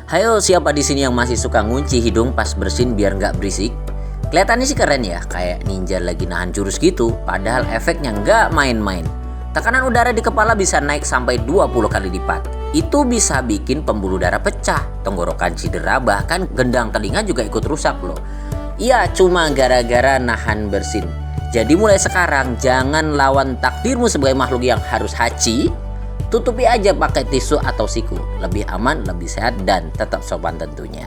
Hayo, siapa di sini yang masih suka ngunci hidung pas bersin biar nggak berisik? Kelihatannya sih keren ya, kayak ninja lagi nahan jurus gitu, padahal efeknya nggak main-main. Tekanan udara di kepala bisa naik sampai 20 kali lipat. Itu bisa bikin pembuluh darah pecah, tenggorokan cedera, bahkan gendang telinga juga ikut rusak loh. Iya, cuma gara-gara nahan bersin. Jadi mulai sekarang jangan lawan takdirmu sebagai makhluk yang harus haji. Tutupi aja pakai tisu atau siku. Lebih aman, lebih sehat, dan tetap sopan tentunya.